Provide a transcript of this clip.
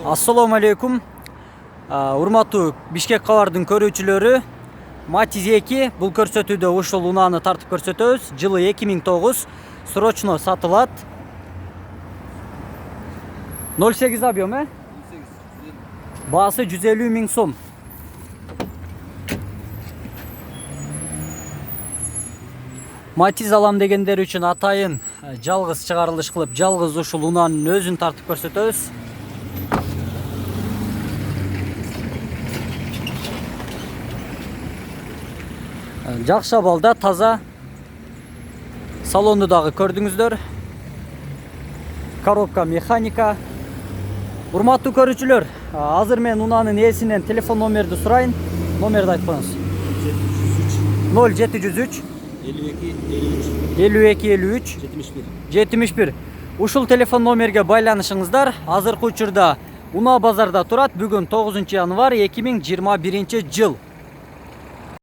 Assalamu alaikum. Урматтуу Бишкек кабардын көрүүчүлөрү. Matiz 2 бул көрсөтүүдө ушул унааны тартып көрсөтөбүз. Жылы 2009. Срочно сатылат. 08 объем, 18. Баасы 150 миң сом. Matiz алам дегендер үчүн атайын жалгыз чыгарылыш кылып, жалгыз ушул унаанын өзүн тартып көрсөтөбүз. Жакшы абалда, таза. Салонду дагы көрдүңүздөр. Коробка механика. Урматтуу көрүүчүлөр, азыр мен унаанын ээсинен телефон номерди сурайын. Номерди айтып коюңуз. 0703 52 53 71. Ушул телефон номерге байланышыңыздар. Азыркы учурда унаа базарда турат. Бүгүн 9 январь 2021 жыл.